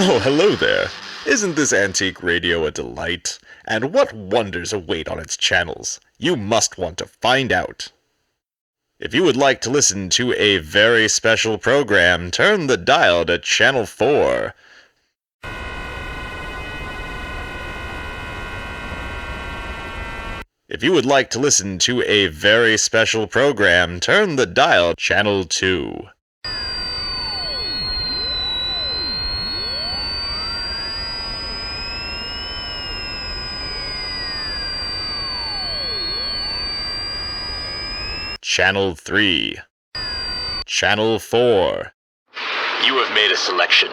Oh, hello there. Isn't this antique radio a delight? And what wonders await on its channels? You must want to find out. If you would like to listen to a very special program, turn the dial to Channel 4. If you would like to listen to a very special program, turn the dial to Channel 2. Channel 3. Channel 4. You have made a selection.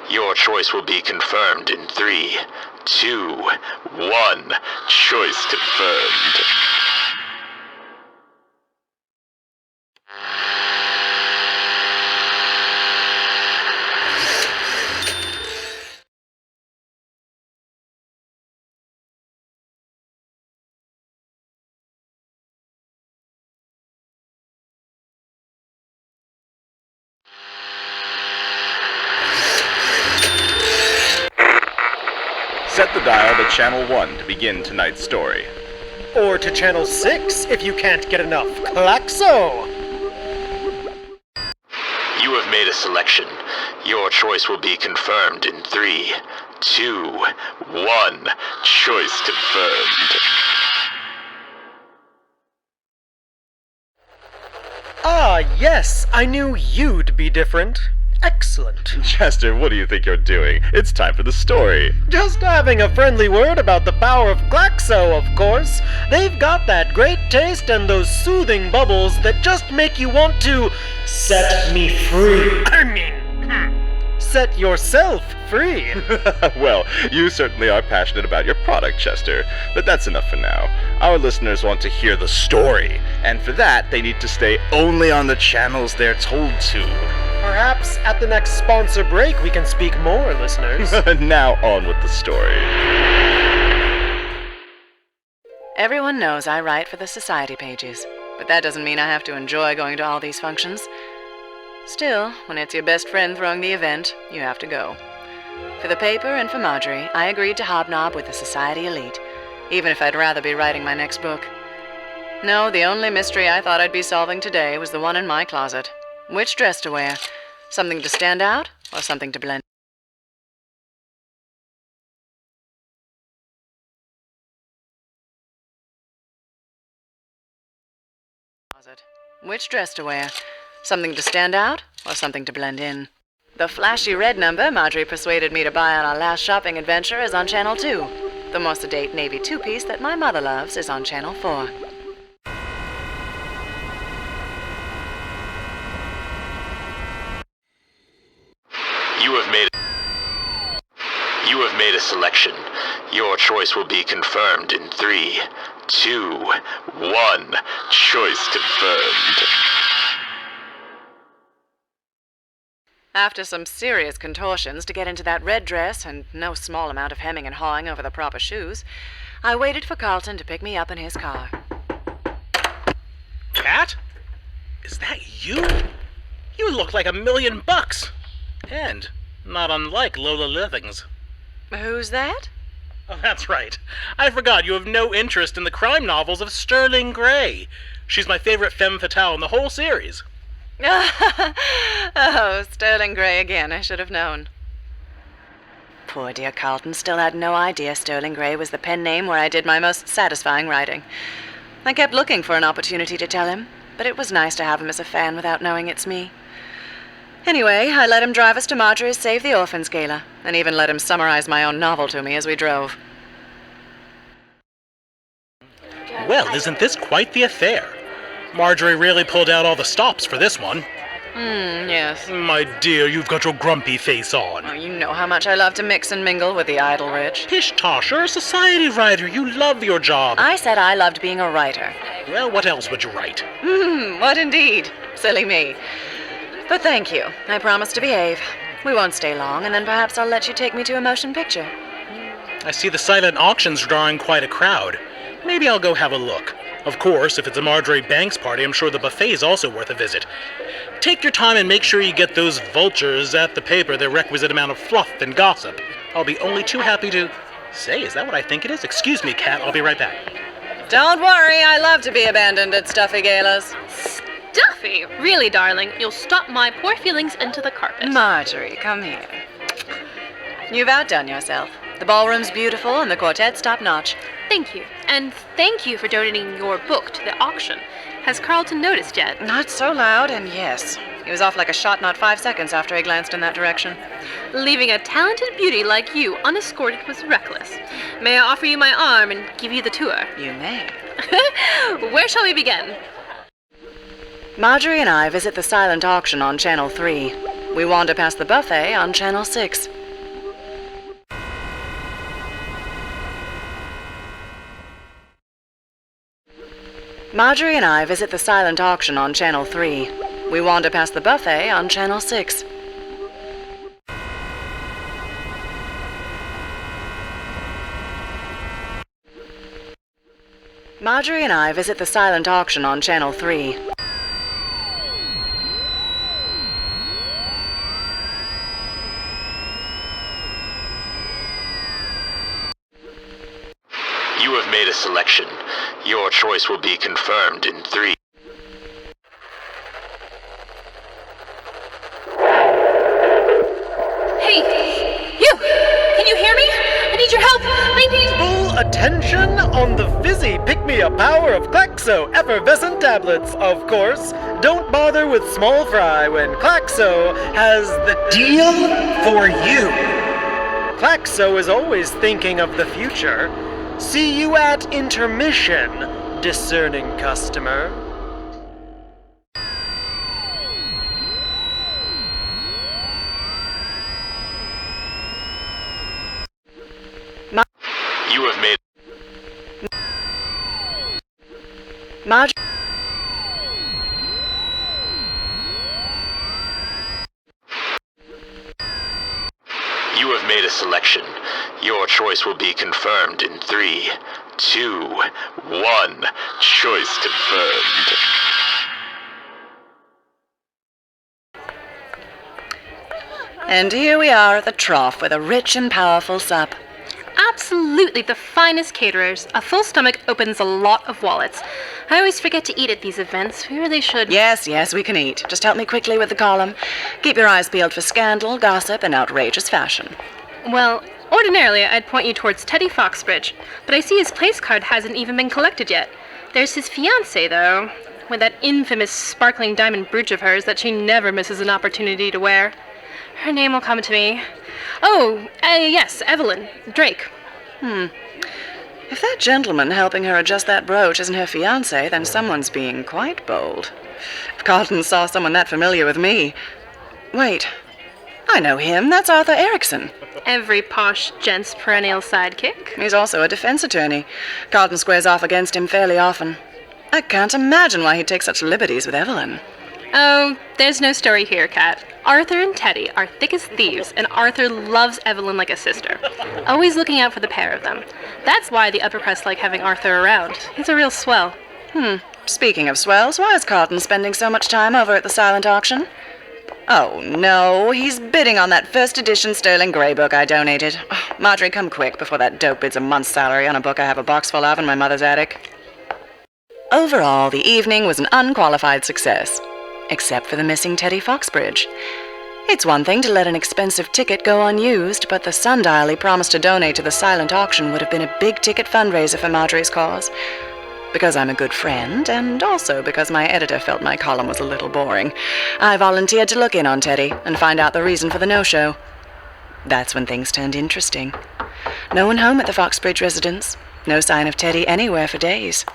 Your choice will be confirmed in 3, 2, 1. Choice confirmed. Set the dial to Channel 1 to begin tonight's story. Or to Channel 6 if you can't get enough Klaxo! You have made a selection. Your choice will be confirmed in 3, 2, 1. Choice confirmed. Ah, yes, I knew you'd be different. Excellent. Chester, what do you think you're doing? It's time for the story. Just having a friendly word about the power of Klaxo, of course. They've got that great taste and those soothing bubbles that just make you want to set me free. Set yourself free. Well, you certainly are passionate about your product, Chester, but that's enough for now. Our listeners want to hear the story, and for that, they need to stay only on the channels they're told to. Perhaps at the next sponsor break we can speak more, listeners. Now on with the story. Everyone knows I write for the society pages, but that doesn't mean I have to enjoy going to all these functions. Still, when it's your best friend throwing the event, you have to go. For the paper and for Marjorie, I agreed to hobnob with the society elite, even if I'd rather be writing my next book. No, the only mystery I thought I'd be solving today was the one in my closet. Which dress to wear? Something to stand out, or something to blend? Which dress to wear? Something to stand out, or something to blend in? The flashy red number Marjorie persuaded me to buy on our last shopping adventure is on Channel 2. The more sedate navy two-piece that my mother loves is on Channel 4. You have made a selection. Your choice will be confirmed in 3, 2, 1. Choice confirmed. After some serious contortions to get into that red dress and no small amount of hemming and hawing over the proper shoes, I waited for Carlton to pick me up in his car. Cat? Is that you? You look like $1,000,000. And not unlike Lola Livings. Who's that? Oh, that's right. I forgot you have no interest in the crime novels of Sterling Gray. She's my favorite femme fatale in the whole series. Oh, Sterling Gray again, I should have known. Poor dear Carlton still had no idea Sterling Gray was the pen name where I did my most satisfying writing. I kept looking for an opportunity to tell him, but it was nice to have him as a fan without knowing it's me. Anyway, I let him drive us to Marjorie's Save the Orphans Gala, and even let him summarize my own novel to me as we drove. Well, isn't this quite the affair? Marjorie really pulled out all the stops for this one. Yes. My dear, you've got your grumpy face on. Oh, you know how much I love to mix and mingle with the idle rich. Pish-tosh, you're a society writer. You love your job. I said I loved being a writer. Well, what else would you write? What indeed? Silly me. But thank you. I promise to behave. We won't stay long, and then perhaps I'll let you take me to a motion picture. I see the silent auction's drawing quite a crowd. Maybe I'll go have a look. Of course, if it's a Marjorie Banks party, I'm sure the buffet is also worth a visit. Take your time and make sure you get those vultures at the paper the requisite amount of fluff and gossip. I'll be only too happy to... Say, is that what I think it is? Excuse me, Cat, I'll be right back. Don't worry, I love to be abandoned at stuffy galas. Stuffy? Really, darling, you'll stomp my poor feelings into the carpet. Marjorie, come here. You've outdone yourself. The ballroom's beautiful and the quartet's top-notch. Thank you. And thank you for donating your book to the auction. Has Carlton noticed yet? Not so loud, and yes. He was off like a shot not 5 seconds after he glanced in that direction. Leaving a talented beauty like you unescorted was reckless. May I offer you my arm and give you the tour? You may. Where shall we begin? Marjorie and I visit the silent auction on Channel 3. We wander past the buffet on Channel 6. Marjorie and I visit the silent auction on Channel 3. We wander past the buffet on Channel 6. Marjorie and I visit the silent auction on Channel 3. You have made a selection. Your choice will be confirmed in 3. Hey, you! Can you hear me? I need your help! I need... Full attention on the fizzy pick-me-up power of Klaxo effervescent tablets, of course. Don't bother with small fry when Klaxo has the deal for you. Klaxo is always thinking of the future. See you at intermission, discerning customer. You have made... You have made a selection. Your choice will be confirmed in 3, 2, 1. Choice confirmed. And here we are at the trough with a rich and powerful sup. Absolutely the finest caterers. A full stomach opens a lot of wallets. I always forget to eat at these events. We really should. Yes, we can eat. Just help me quickly with the column. Keep your eyes peeled for scandal, gossip, and outrageous fashion. Well, ordinarily I'd point you towards Teddy Foxbridge, but I see his place card hasn't even been collected yet. There's his fiancée, though, with that infamous sparkling diamond brooch of hers that she never misses an opportunity to wear. Her name will come to me. Oh, yes, Evelyn Drake. If that gentleman helping her adjust that brooch isn't her fiancé, then someone's being quite bold. If Carlton saw someone that familiar with me... Wait, I know him. That's Arthur Erickson. Every posh gent's perennial sidekick. He's also a defense attorney. Carlton squares off against him fairly often. I can't imagine why he'd take such liberties with Evelyn. Oh, there's no story here, Kat. Arthur and Teddy are thick as thieves, and Arthur loves Evelyn like a sister. Always looking out for the pair of them. That's why the upper crust like having Arthur around. He's a real swell. Speaking of swells, why is Carlton spending so much time over at the silent auction? Oh, no, he's bidding on that first edition Sterling Grey book I donated. Oh, Marjorie, come quick before that dope bids a month's salary on a book I have a box full of in my mother's attic. Overall, the evening was an unqualified success. Except for the missing Teddy Foxbridge. It's one thing to let an expensive ticket go unused, but the sundial he promised to donate to the silent auction would have been a big-ticket fundraiser for Marjorie's cause. Because I'm a good friend, and also because my editor felt my column was a little boring, I volunteered to look in on Teddy and find out the reason for the no-show. That's when things turned interesting. No one home at the Foxbridge residence. No sign of Teddy anywhere for days.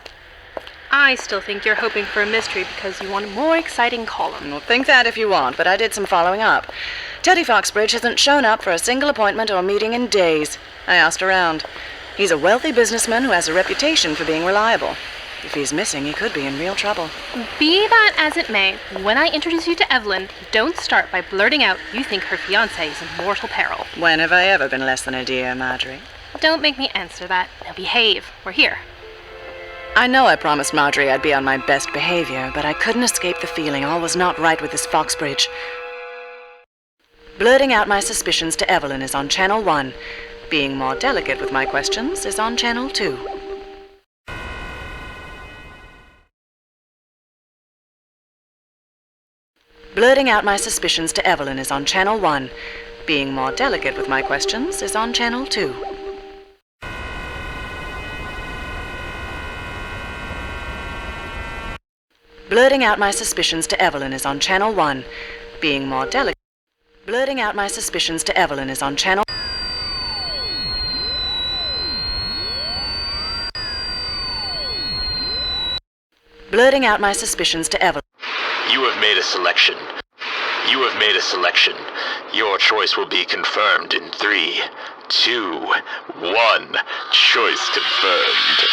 I still think you're hoping for a mystery because you want a more exciting column. Well, think that if you want, but I did some following up. Teddy Foxbridge hasn't shown up for a single appointment or meeting in days. I asked around. He's a wealthy businessman who has a reputation for being reliable. If he's missing, he could be in real trouble. Be that as it may, when I introduce you to Evelyn, don't start by blurting out you think her fiancé is in mortal peril. When have I ever been less than a dear, Marjorie? Don't make me answer that. Now behave. We're here. I know I promised Marjorie I'd be on my best behavior, but I couldn't escape the feeling all was not right with this Foxbridge. Blurting out my suspicions to Evelyn is on Channel 1. Being more delicate with my questions is on Channel 2. Blurting out my suspicions to Evelyn is on Channel 1. Being more delicate with my questions is on Channel 2. Blurting out my suspicions to Evelyn is on Channel 1. Being more delicate. Blurting out my suspicions to Evelyn is on Channel. Blurting out my suspicions to Evelyn. You have made a selection. You have made a selection. Your choice will be confirmed in 3, 2, 1. Choice confirmed.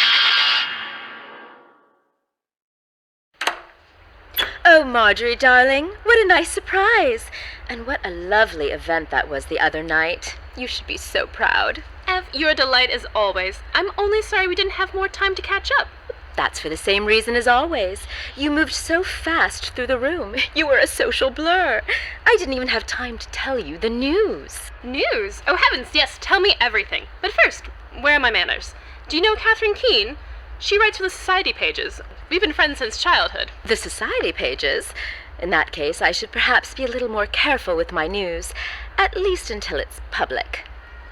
Oh, Marjorie, darling, what a nice surprise. And what a lovely event that was the other night. You should be so proud. Ev, you're a delight as always. I'm only sorry we didn't have more time to catch up. That's for the same reason as always. You moved so fast through the room. You were a social blur. I didn't even have time to tell you the news. News? Oh, heavens, yes, tell me everything. But first, where are my manners? Do you know Catherine Keene? She writes for the society pages. We've been friends since childhood. The society pages? In that case, I should perhaps be a little more careful with my news, at least until it's public.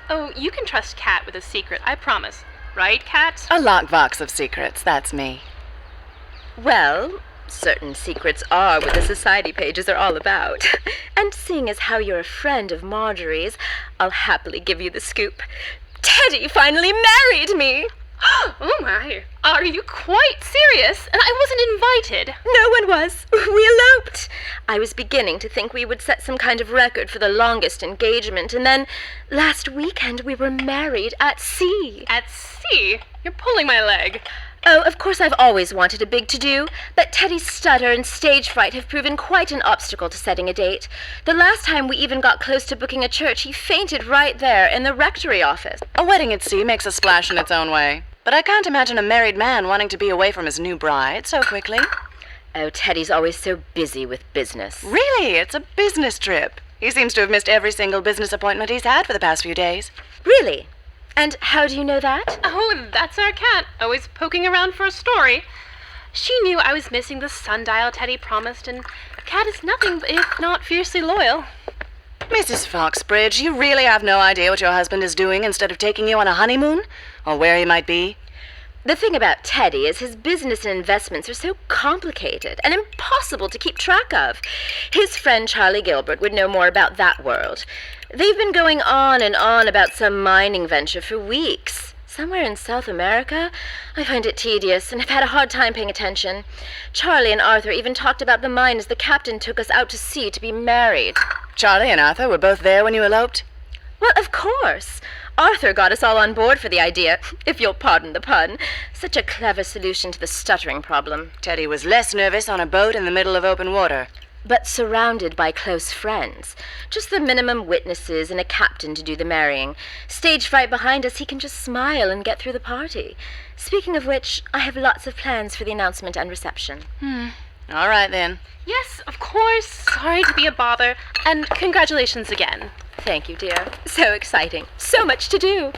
Oh, you can trust Kat with a secret, I promise. Right, Kat? A lockbox of secrets, that's me. Well, certain secrets are what the society pages are all about. And seeing as how you're a friend of Marjorie's, I'll happily give you the scoop. Teddy finally married me! Oh my, are you quite serious? And I wasn't invited. No one was. We eloped. I was beginning to think we would set some kind of record for the longest engagement, and then last weekend we were married at sea. At sea? You're pulling my leg. Oh, of course I've always wanted a big to-do, but Teddy's stutter and stage fright have proven quite an obstacle to setting a date. The last time we even got close to booking a church, he fainted right there in the rectory office. A wedding at sea makes a splash in its own way. But I can't imagine a married man wanting to be away from his new bride so quickly. Oh, Teddy's always so busy with business. Really? It's a business trip. He seems to have missed every single business appointment he's had for the past few days. Really? And how do you know that? Oh, that's our Kat, always poking around for a story. She knew I was missing the sundial Teddy promised, and Kat is nothing if not fiercely loyal. Mrs. Foxbridge, you really have no idea what your husband is doing instead of taking you on a honeymoon? Or where he might be? The thing about Teddy is his business and investments are so complicated and impossible to keep track of. His friend Charlie Gilbert would know more about that world. They've been going on and on about some mining venture for weeks. Somewhere in South America. I find it tedious and have had a hard time paying attention. Charlie and Arthur even talked about the mine as the captain took us out to sea to be married. Charlie and Arthur were both there when you eloped? Well, of course. Arthur got us all on board for the idea, if you'll pardon the pun. Such a clever solution to the stuttering problem. Teddy was less nervous on a boat in the middle of open water. But surrounded by close friends. Just the minimum witnesses and a captain to do the marrying. Stage fright behind us, he can just smile and get through the party. Speaking of which, I have lots of plans for the announcement and reception. All right, then. Yes, of course. Sorry to be a bother. And congratulations again. Thank you, dear. So exciting. So much to do.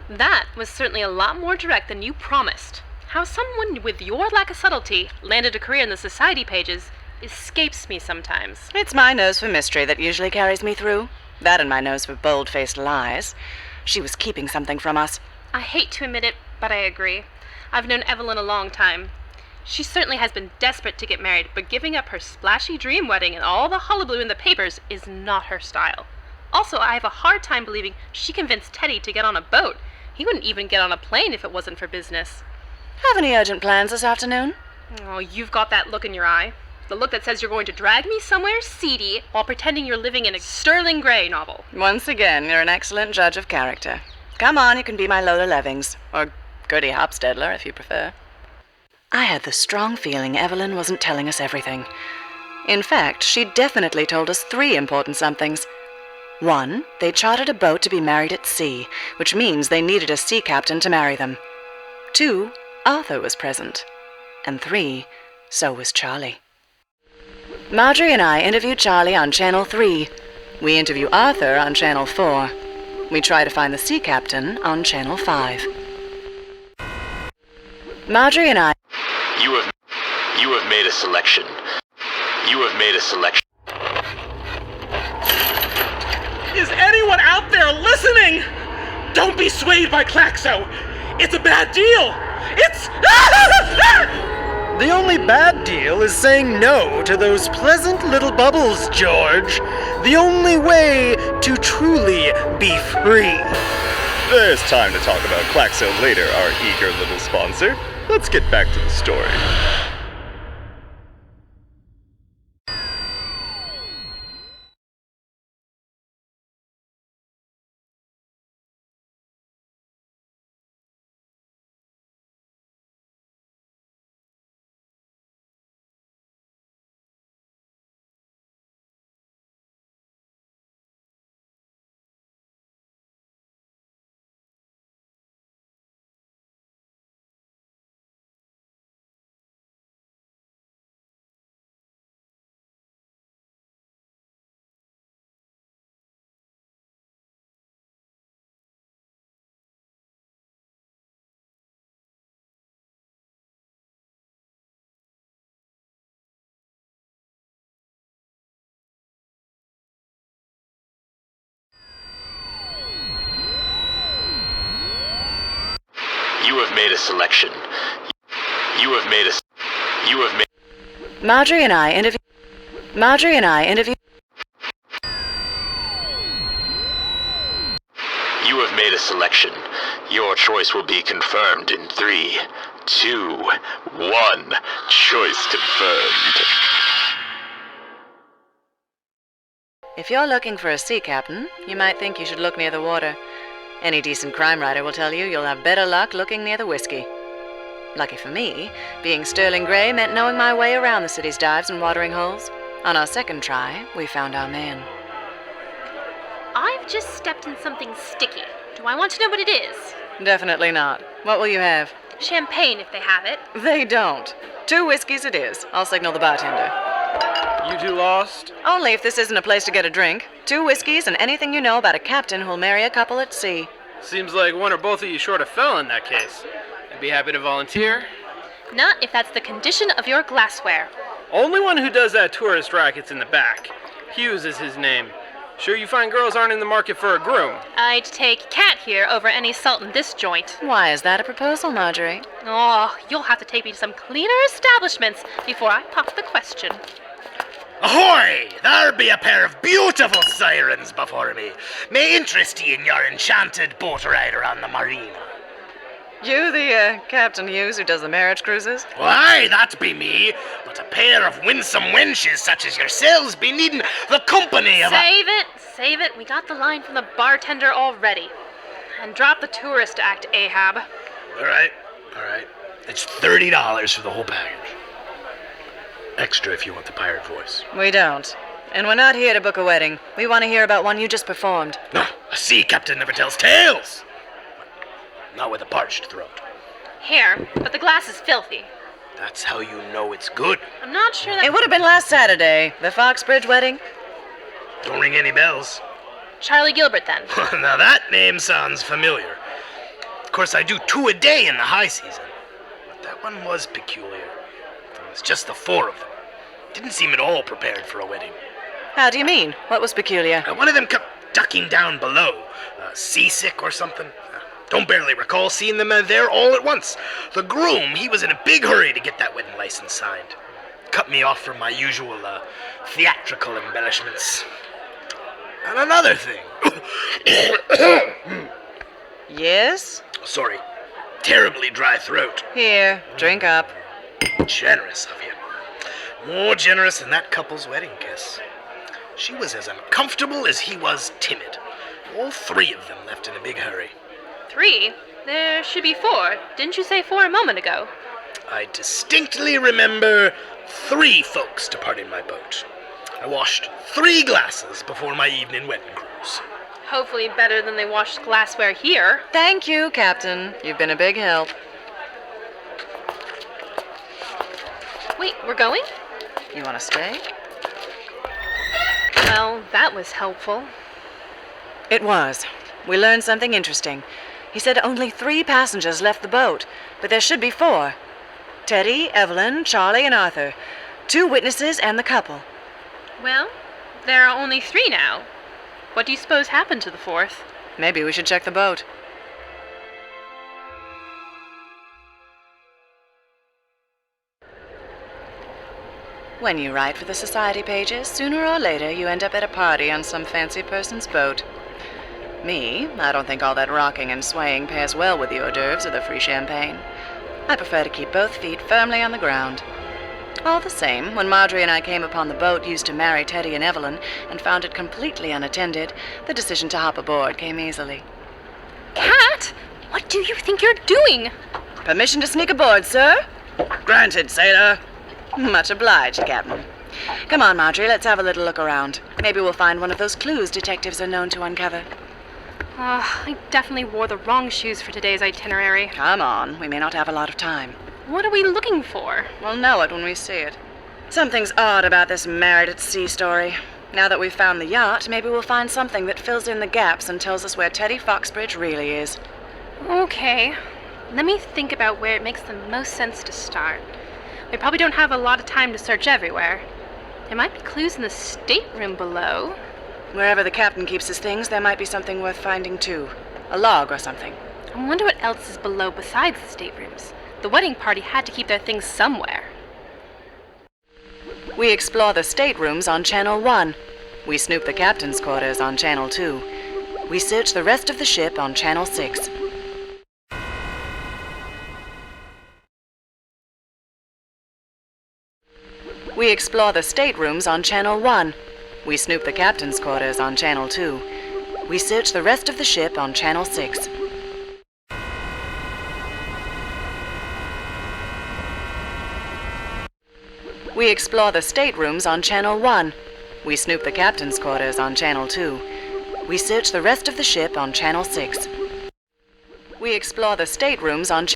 That was certainly a lot more direct than you promised. How someone with your lack of subtlety landed a career in the society pages escapes me sometimes. It's my nose for mystery that usually carries me through. That and my nose for bold-faced lies. She was keeping something from us. I hate to admit it, but I agree. I've known Evelyn a long time. She certainly has been desperate to get married, but giving up her splashy dream wedding and all the hullabaloo in the papers is not her style. Also, I have a hard time believing she convinced Teddy to get on a boat. He wouldn't even get on a plane if it wasn't for business. Have any urgent plans this afternoon? Oh, you've got that look in your eye. The look that says you're going to drag me somewhere seedy while pretending you're living in a Sterling Gray novel. Once again, you're an excellent judge of character. Come on, you can be my Lola Levings. Or Gertie Hopstedler, if you prefer. I had the strong feeling Evelyn wasn't telling us everything. In fact, she definitely told us 3 important somethings. 1, they chartered a boat to be married at sea, which means they needed a sea captain to marry them. 2, Arthur was present. And 3, so was Charlie. Marjorie and I interviewed Charlie on Channel 3. We interview Arthur on Channel 4. We try to find the sea captain on Channel 5. Marjorie and I... You have made a selection. You have made a selection. Is anyone out there listening? Don't be swayed by Klaxo. It's a bad deal. It's... The only bad deal is saying no to those pleasant little bubbles, George. The only way to truly be free. There's time to talk about Klaxo later, our eager little sponsor. Let's get back to the story. You have made a selection. You have made. Marjorie and I interview... You have made a selection. Your choice will be confirmed in 3, 2, 1. Choice confirmed. If you're looking for a sea captain, you might think you should look near the water. Any decent crime writer will tell you you'll have better luck looking near the whiskey. Lucky for me, being sterling gray meant knowing my way around the city's dives and watering holes. On our second try, we found our man. I've just stepped in something sticky. Do I want to know what it is? Definitely not. What will you have? Champagne, if they have it. They don't. 2 whiskeys it is. I'll signal the bartender. You two lost? Only if this isn't a place to get a drink. 2 whiskeys and anything you know about a captain who'll marry a couple at sea. Seems like one or both of you short a fellow in that case. I'd be happy to volunteer. Not if that's the condition of your glassware. Only one who does that tourist racket's in the back. Hughes is his name. Sure you fine girls aren't in the market for a groom? I'd take Cat here over any salt in this joint. Why, is that a proposal, Marjorie? Oh, you'll have to take me to some cleaner establishments before I pop the question. Ahoy! There be a pair of beautiful sirens before me. May interest ye in your enchanted boat ride around the marina. You the, Captain Hughes who does the marriage cruises? Why, that be me. But a pair of winsome wenches such as yourselves be needing the company of Save it. We got the line from the bartender already. And drop the tourist act, Ahab. All right. It's $30 for the whole package. Extra if you want the pirate voice. We don't. And we're not here to book a wedding. We want to hear about one you just performed. No, a sea captain never tells tales. Not with a parched throat. Here, but the glass is filthy. That's how you know it's good. I'm not sure that... It would have been last Saturday, the Foxbridge wedding. Don't ring any bells. Charlie Gilbert, then. Now that name sounds familiar. Of course, I do 2 a day in the high season. But that one was peculiar. It was just the 4 of them. Didn't seem at all prepared for a wedding. How do you mean? What was peculiar? One of them kept ducking down below. Seasick or something. Don't barely recall seeing them there all at once. The groom, he was in a big hurry to get that wedding license signed. Cut me off from my usual theatrical embellishments. And another thing. Yes? Sorry. Terribly dry throat. Here, drink up. Generous of you. More generous than that couple's wedding kiss. She was as uncomfortable as he was timid. All 3 of them left in a big hurry. 3? There should be 4. Didn't you say 4 a moment ago? I distinctly remember 3 folks departing my boat. I washed 3 glasses before my evening wedding cruise. Hopefully better than they washed glassware here. Thank you, Captain. You've been a big help. Wait, we're going? You want to stay? Well, that was helpful. It was. We learned something interesting. He said only 3 passengers left the boat, but there should be 4. Teddy, Evelyn, Charlie, and Arthur. 2 witnesses and the couple. Well, there are only 3 now. What do you suppose happened to the 4th? Maybe we should check the boat. When you write for the society pages, sooner or later you end up at a party on some fancy person's boat. Me, I don't think all that rocking and swaying pairs well with the hors d'oeuvres or the free champagne. I prefer to keep both feet firmly on the ground. All the same, when Marjorie and I came upon the boat used to marry Teddy and Evelyn and found it completely unattended, the decision to hop aboard came easily. Cat! What do you think you're doing? Permission to sneak aboard, sir? Granted, sailor. Much obliged, Captain. Come on, Marjorie, let's have a little look around. Maybe we'll find one of those clues detectives are known to uncover. I definitely wore the wrong shoes for today's itinerary. Come on, we may not have a lot of time. What are we looking for? We'll know it when we see it. Something's odd about this married at sea story. Now that we've found the yacht, maybe we'll find something that fills in the gaps and tells us where Teddy Foxbridge really is. Okay. Let me think about where it makes the most sense to start. We probably don't have a lot of time to search everywhere. There might be clues in the stateroom below. Wherever the captain keeps his things, there might be something worth finding too. A log or something. I wonder what else is below besides the staterooms. The wedding party had to keep their things somewhere. We explore the staterooms on Channel 1. We snoop the captain's quarters on Channel 2. We search the rest of the ship on Channel 6. We explore the staterooms on Channel 1. We snoop the captain's quarters on Channel 2. We search the rest of the ship on Channel 6. We explore the staterooms on Channel 1. We snoop the captain's quarters on Channel 2. We search the rest of the ship on Channel 6. We explore the staterooms on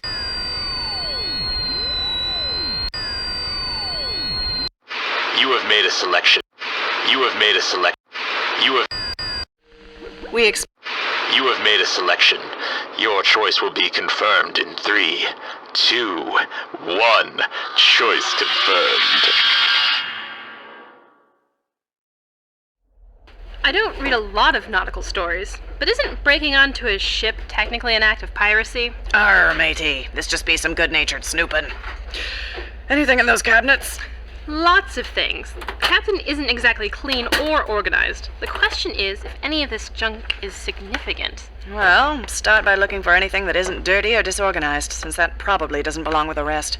You have made a selection. You have made a select. You have. You have made a selection. Your choice will be confirmed in 3, 2, 1. Choice confirmed. I don't read a lot of nautical stories, but isn't breaking onto a ship technically an act of piracy? Arr, matey. This just be some good-natured snooping. Anything in those cabinets? Lots of things. The captain isn't exactly clean or organized. The question is if any of this junk is significant. Well, start by looking for anything that isn't dirty or disorganized, since that probably doesn't belong with the rest.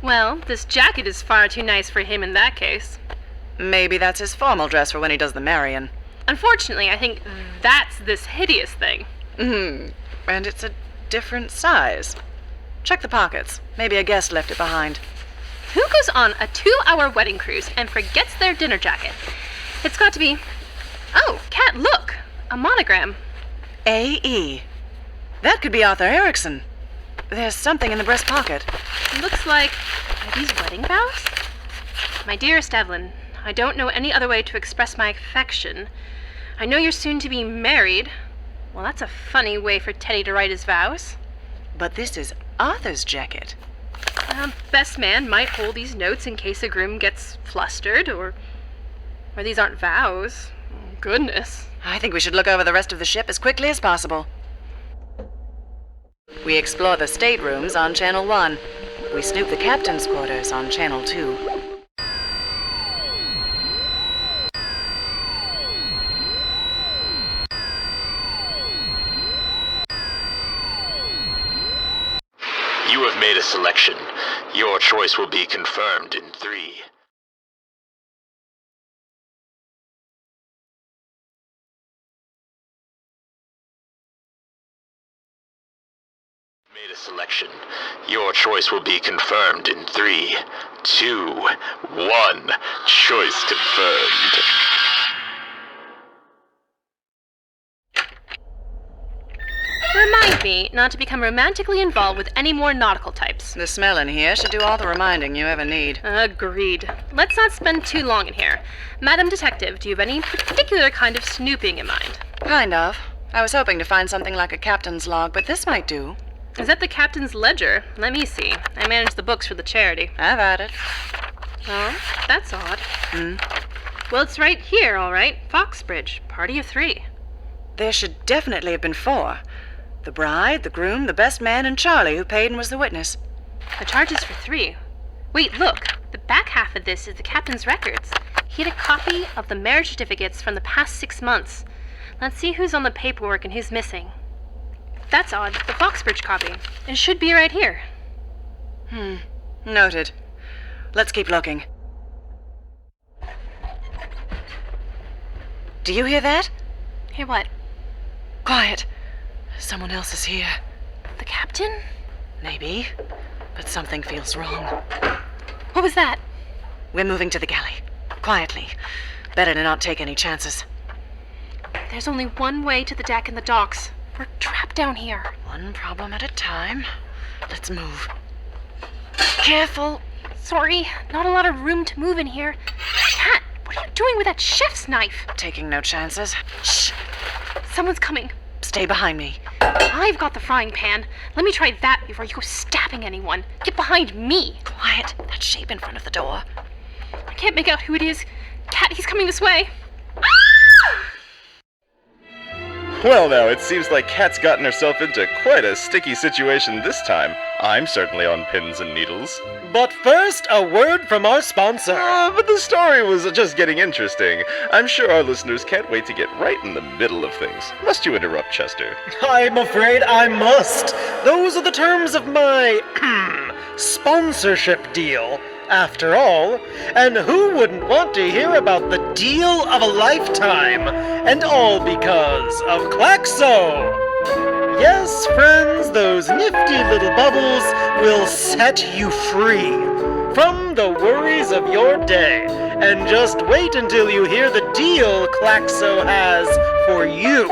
Well, this jacket is far too nice for him in that case. Maybe that's his formal dress for when he does the marrying. Unfortunately, I think that's this hideous thing. And it's a different size. Check the pockets. Maybe a guest left it behind. Who goes on a 2-hour wedding cruise and forgets their dinner jacket? It's got to be... Oh, Cat, look! A monogram. A.E. That could be Arthur Erickson. There's something in the breast pocket. It looks like... Are these wedding vows? My dearest Evelyn, I don't know any other way to express my affection. I know you're soon to be married. Well, that's a funny way for Teddy to write his vows. But this is Arthur's jacket. Best man might hold these notes in case a groom gets flustered, or these aren't vows. Oh, goodness. I think we should look over the rest of the ship as quickly as possible. We explore the staterooms on Channel 1. We snoop the captain's quarters on Channel 2. You have made a selection. Your choice will be confirmed in 3. Made a selection. Your choice will be confirmed in 3, 2, 1. Choice confirmed. Remind remind me not to become romantically involved with any more nautical types. The smell in here should do all the reminding you ever need. Agreed. Let's not spend too long in here. Madam Detective, do you have any particular kind of snooping in mind? Kind of. I was hoping to find something like a captain's log, but this might do. Is that the captain's ledger? Let me see. I manage the books for the charity. Have at it. Oh, that's odd. Well, it's right here, all right. Foxbridge, party of 3. There should definitely have been 4. The bride, the groom, the best man, and Charlie, who paid and was the witness. The charge is for 3. Wait, look. The back half of this is the captain's records. He had a copy of the marriage certificates from the past 6 months. Let's see who's on the paperwork and who's missing. That's odd. The Foxbridge copy. It should be right here. Noted. Let's keep looking. Do you hear that? Hear what? Quiet. Someone else is here. The captain? Maybe, but something feels wrong. What was that? We're moving to the galley. Quietly. Better to not take any chances. There's only one way to the deck and the docks. We're trapped down here. One problem at a time. Let's move. Careful. Sorry, not a lot of room to move in here. Cat, what are you doing with that chef's knife? Taking no chances. Shh. Someone's coming. Stay behind me. I've got the frying pan. Let me try that before you go stabbing anyone. Get behind me. Quiet. That shape in front of the door. I can't make out who it is. Cat, he's coming this way. Well now, it seems like Kat's gotten herself into quite a sticky situation this time. I'm certainly on pins and needles. But first, a word from our sponsor. But the story was just getting interesting. I'm sure our listeners can't wait to get right in the middle of things. Must you interrupt, Chester? I'm afraid I must. Those are the terms of my sponsorship deal. After all, and who wouldn't want to hear about the deal of a lifetime? And all because of Klaxo! Yes, friends, those nifty little bubbles will set you free from the worries of your day. And just wait until you hear the deal Klaxo has for you.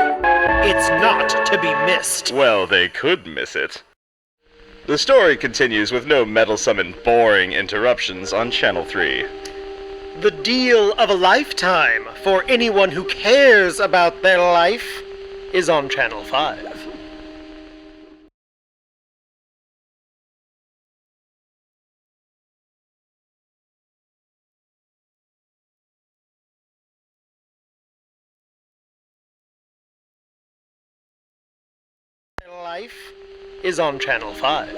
It's not to be missed. Well, they could miss it. The story continues with no meddlesome and boring interruptions on Channel 3. The deal of a lifetime for anyone who cares about their life is on Channel 5. Life is on Channel 5.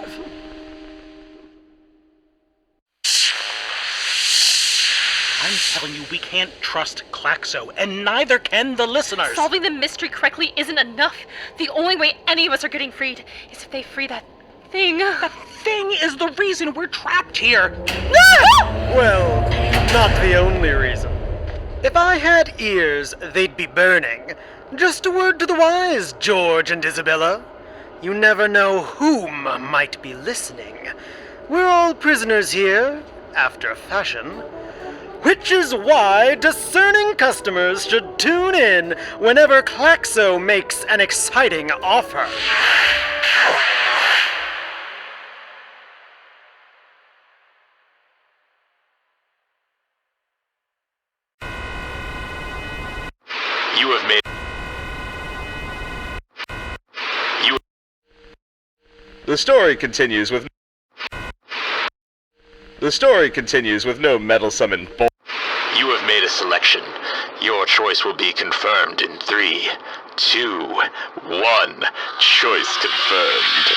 I'm telling you, we can't trust Klaxo, and neither can the listeners. Solving the mystery correctly isn't enough. The only way any of us are getting freed is if they free that thing. That thing is the reason we're trapped here. Well, not the only reason. If I had ears, they'd be burning. Just a word to the wise, George and Isabella. You never know whom might be listening. We're all prisoners here, after a fashion. Which is why discerning customers should tune in whenever Klaxo makes an exciting offer. You have made... The story continues with no meddlesome and You have made a selection. Your choice will be confirmed in 3, 2, 1. Choice confirmed.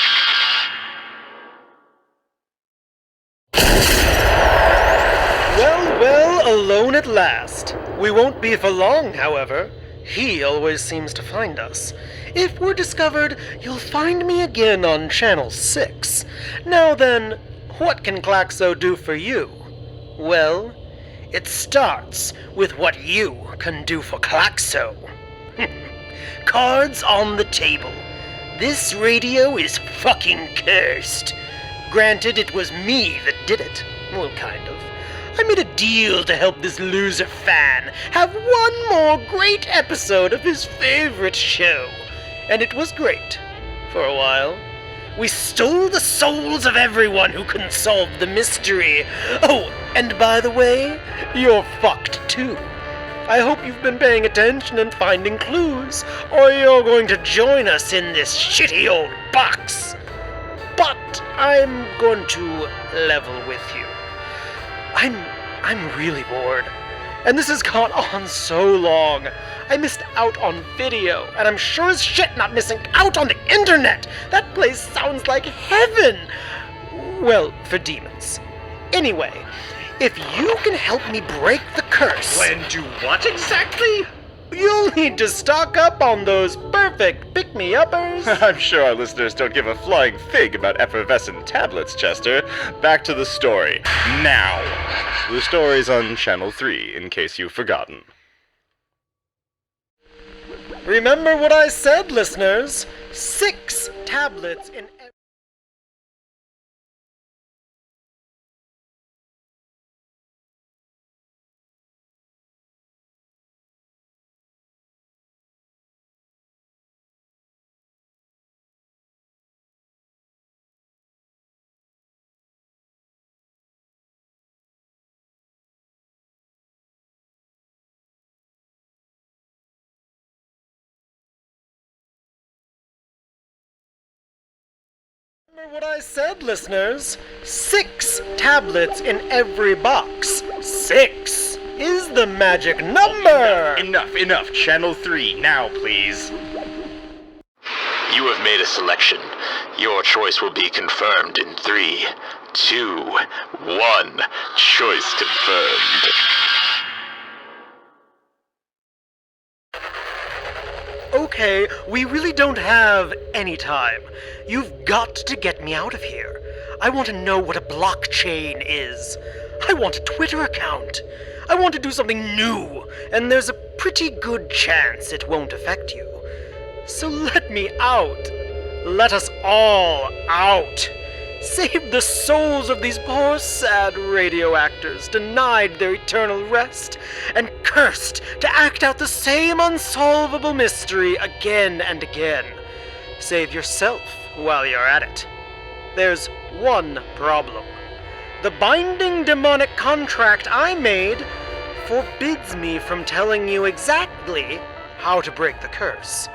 Well, alone at last. We won't be for long, however. He always seems to find us. If we're discovered, you'll find me again on Channel 6. Now then, what can Klaxo do for you? Well, it starts with what you can do for Klaxo. Cards on the table. This radio is fucking cursed. Granted, it was me that did it. Well, kind of. I made a deal to help this loser fan have one more great episode of his favorite show. And it was great. for a while. We stole the souls of everyone who couldn't solve the mystery. Oh, and by the way, you're fucked too. I hope you've been paying attention and finding clues, or you're going to join us in this shitty old box. But I'm going to level with you. I'm really bored. And this has gone on so long. I missed out on video, and I'm sure as shit not missing out on the internet. That place sounds like heaven. Well, for demons. Anyway, if you can help me break the curse... When do what exactly? You'll need to stock up on those perfect pick-me-uppers. I'm sure our listeners don't give a flying fig about effervescent tablets, Chester. Back to the story. Now. The story's on Channel 3, in case you've forgotten. Remember what I said, listeners. 6 tablets in... Remember what I said, listeners. 6 tablets in every box. 6 is the magic number. Enough. Channel 3, now, please. You have made a selection. Your choice will be confirmed in 3, 2, 1. Choice confirmed. Okay, we really don't have any time. You've got to get me out of here. I want to know what a blockchain is. I want a Twitter account. I want to do something new, and there's a pretty good chance it won't affect you. So let me out. Let us all out. Save the souls of these poor, sad radio actors denied their eternal rest and cursed to act out the same unsolvable mystery again and again. Save yourself while you're at it. There's one problem. The binding demonic contract I made forbids me from telling you exactly how to break the curse.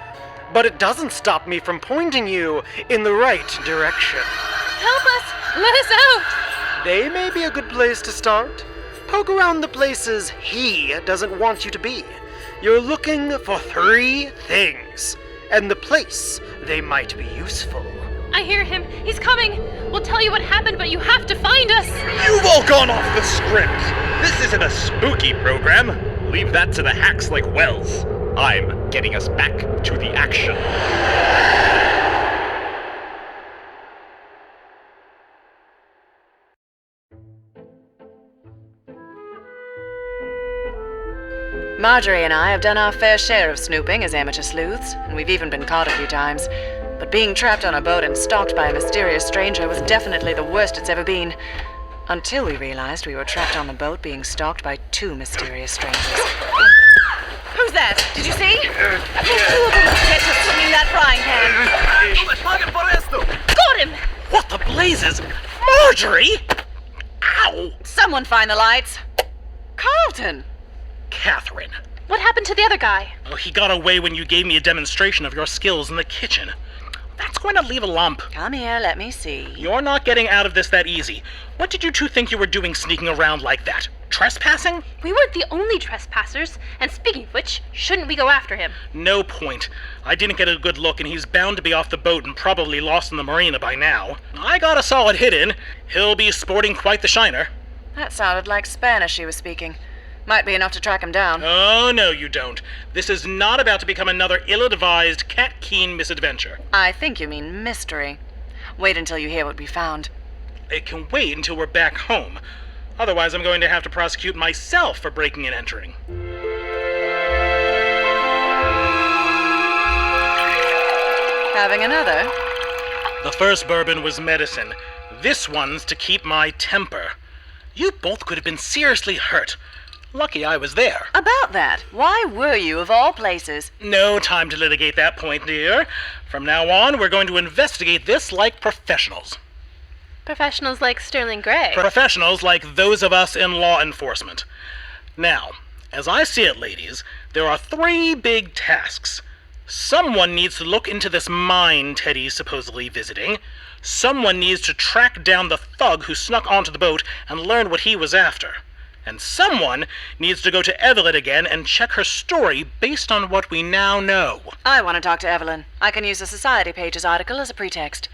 But it doesn't stop me from pointing you in the right direction. Help us! Let us out! They may be a good place to start. Poke around the places he doesn't want you to be. You're looking for 3 things, and the place they might be useful. I hear him. He's coming. We'll tell you what happened, but you have to find us. You've all gone off the script. This isn't a spooky program. Leave that to the hacks like Wells. I'm getting us back to the action. Marjorie and I have done our fair share of snooping as amateur sleuths, and we've even been caught a few times. But being trapped on a boat and stalked by a mysterious stranger was definitely the worst it's ever been. Until we realized we were trapped on the boat being stalked by 2 mysterious strangers. Who's that? Did you see? There's 2 of them with ketchup swinging that frying pan. Got him! What the blazes? Marjorie! Ow! Someone find the lights. Carlton! Catherine. What happened to the other guy? Well, he got away when you gave me a demonstration of your skills in the kitchen. That's going to leave a lump. Come here, let me see. You're not getting out of this that easy. What did you 2 think you were doing sneaking around like that? Trespassing? We weren't the only trespassers, and speaking of which, shouldn't we go after him? No point. I didn't get a good look, and he's bound to be off the boat and probably lost in the marina by now. I got a solid hit in. He'll be sporting quite the shiner. That sounded like Spanish she was speaking. Might be enough to track him down. Oh, no, you don't. This is not about to become another ill-advised Cat Keene misadventure. I think you mean mystery. Wait until you hear what we found. It can wait until we're back home. Otherwise, I'm going to have to prosecute myself for breaking and entering. Having another? The first bourbon was medicine. This one's to keep my temper. You both could have been seriously hurt. Lucky I was there. About that, why were you, of all places? No time to litigate that point, dear. From now on, we're going to investigate this like professionals. Professionals like Sterling Gray. Professionals like those of us in law enforcement. Now, as I see it, ladies, there are 3 big tasks. Someone needs to look into this mine Teddy's supposedly visiting. Someone needs to track down the thug who snuck onto the boat and learn what he was after. And someone needs to go to Evelyn again and check her story based on what we now know. I want to talk to Evelyn. I can use the Society Pages article as a pretext.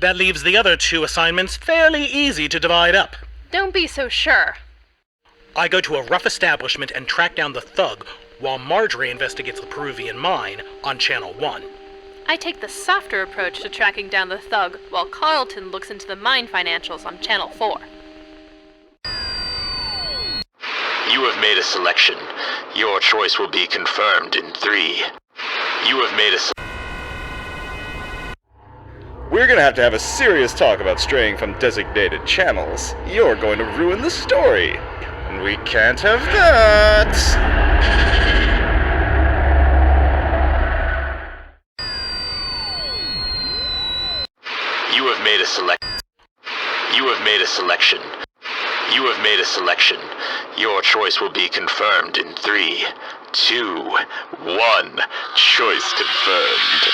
That leaves the other 2 assignments fairly easy to divide up. Don't be so sure. I go to a rough establishment and track down the thug while Marjorie investigates the Peruvian mine on Channel 1. I take the softer approach to tracking down the thug while Carlton looks into the mine financials on Channel 4. You have made a selection. Your choice will be confirmed in 3. You have made a We're gonna have to have a serious talk about straying from designated channels. You're going to ruin the story. And we can't have that. You have made a You have made a selection. You have made a selection. Your choice will be confirmed in 3, 2, 1. Choice confirmed.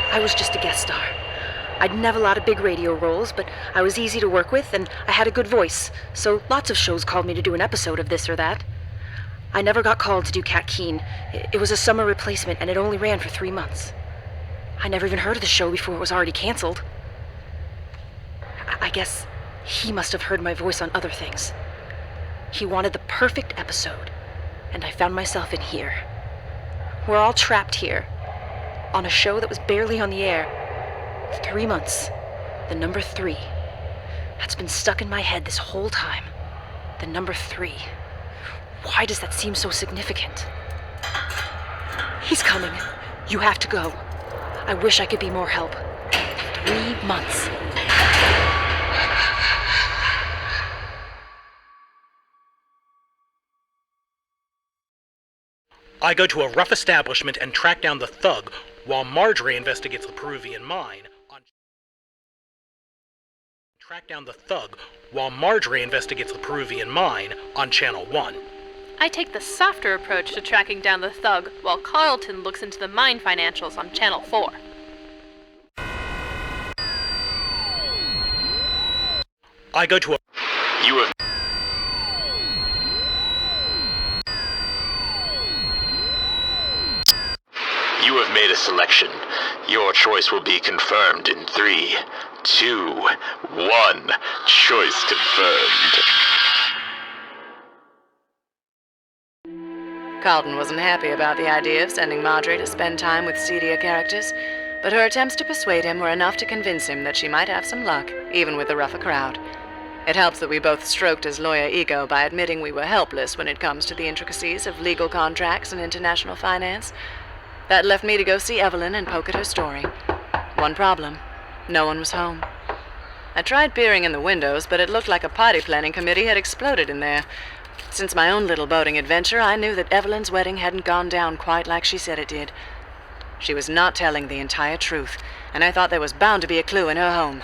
I was just a guest star. I didn't have a lot of big radio roles, but I was easy to work with, and I had a good voice, so lots of shows called me to do an episode of this or that. I never got called to do Keene. It was a summer replacement, and it only ran for 3 months. I never even heard of the show before it was already canceled. I guess he must have heard my voice on other things. He wanted the perfect episode, and I found myself in here. We're all trapped here, on a show that was barely on the air. 3 months. The number 3. That's been stuck in my head this whole time. The number 3. Why does that seem so significant? He's coming. You have to go. I wish I could be more help. 3 months. I go to a rough establishment and track down the thug while Marjorie investigates the Peruvian mine on Channel 1. I take the softer approach to tracking down the thug while Carlton looks into the mine financials on Channel 4. I go to a You have made a selection. Your choice will be confirmed in 3, 2, 1. Choice confirmed. Carlton wasn't happy about the idea of sending Marjorie to spend time with seedier characters, but her attempts to persuade him were enough to convince him that she might have some luck, even with a rougher crowd. It helps that we both stroked his lawyer ego by admitting we were helpless when it comes to the intricacies of legal contracts and international finance. That left me to go see Evelyn and poke at her story. One problem: no one was home. I tried peering in the windows, but it looked like a party planning committee had exploded in there. Since my own little boating adventure, I knew that Evelyn's wedding hadn't gone down quite like she said it did. She was not telling the entire truth, and I thought there was bound to be a clue in her home.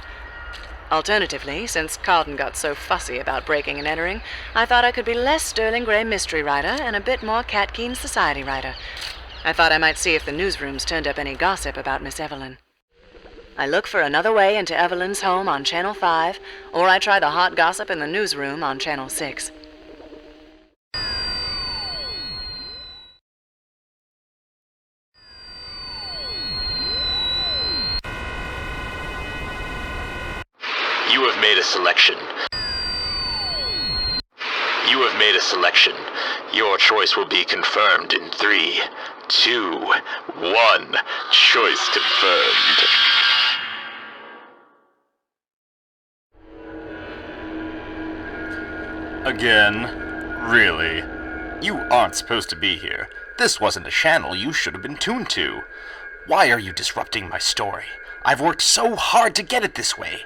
Alternatively, since Carlton got so fussy about breaking and entering, I thought I could be less Sterling Gray mystery writer and a bit more Keene society writer. I thought I might see if the newsrooms turned up any gossip about Miss Evelyn. I look for another way into Evelyn's home on Channel 5, or I try the hot gossip in the newsroom on Channel 6. You have made a selection. You have made a selection. Your choice will be confirmed in 3, 2, 1. Choice confirmed. Again? Really? You aren't supposed to be here. This wasn't a channel you should have been tuned to. Why are you disrupting my story? I've worked so hard to get it this way.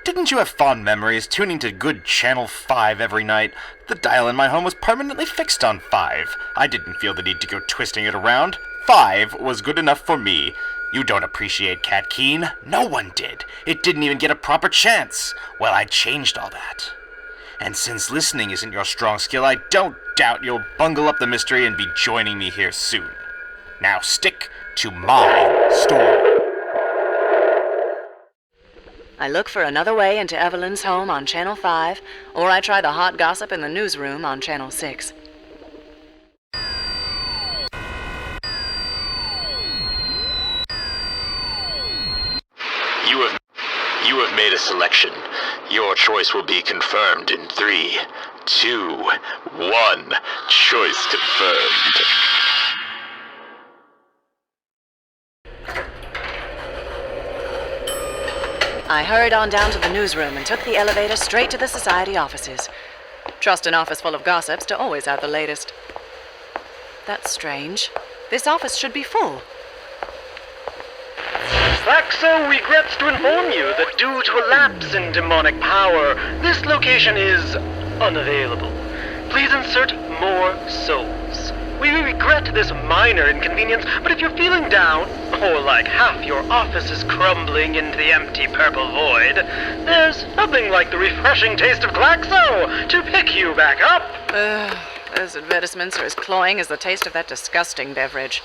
Didn't you have fond memories tuning to good Channel 5 every night? The dial in my home was permanently fixed on 5. I didn't feel the need to go twisting it around. 5 was good enough for me. You don't appreciate Cat Keene. No one did. It didn't even get a proper chance. Well, I changed all that. And since listening isn't your strong skill, I don't doubt you'll bungle up the mystery and be joining me here soon. Now stick to my story. I look for another way into Evelyn's home on Channel 5, or I try the hot gossip in the newsroom on Channel 6. You have made a selection. Your choice will be confirmed in 3, 2, 1. Choice confirmed. I hurried on down to the newsroom and took the elevator straight to the society offices. Trust an office full of gossips to always have the latest. That's strange. This office should be full. Klaxo regrets to inform you that due to a lapse in demonic power, this location is unavailable. Please insert more souls. We regret this minor inconvenience, but if you're feeling down, or like half your office is crumbling into the empty purple void, there's nothing like the refreshing taste of Klaxo to pick you back up. Those advertisements are as cloying as the taste of that disgusting beverage.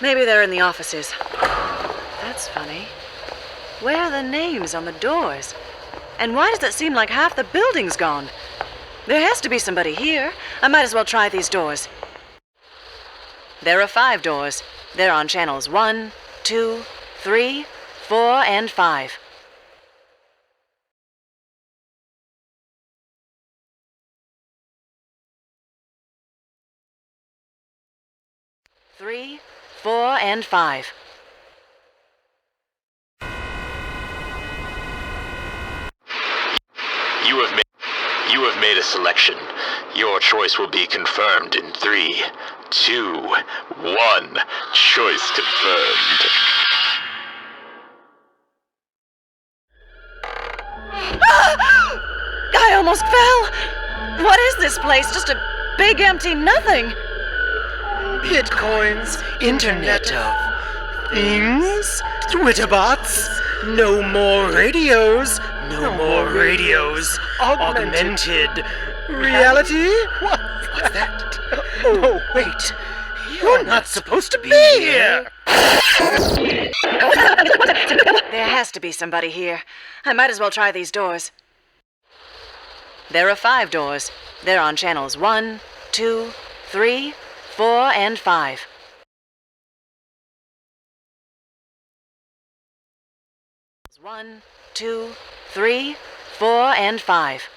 Maybe they're in the offices. That's funny. Where are the names on the doors? And why does it seem like half the building's gone? There has to be somebody here. I might as well try these doors. There are 5 doors. They're on channels 1, 2, 3, 4, and 5. Three, 4, and 5. You have made a selection. Your choice will be confirmed in 3, 2, 1. Choice confirmed. I almost fell! What is this place? Just a big empty nothing. Bitcoins, Internet of Things, Twitterbots, no more radios, augmented reality? What's that? Oh, wait, you're not supposed to be here! There has to be somebody here. I might as well try these doors. There are 5 doors. They're on channels 1, 2, 3, 4, and 5. One, 2, 3, 4, and 5.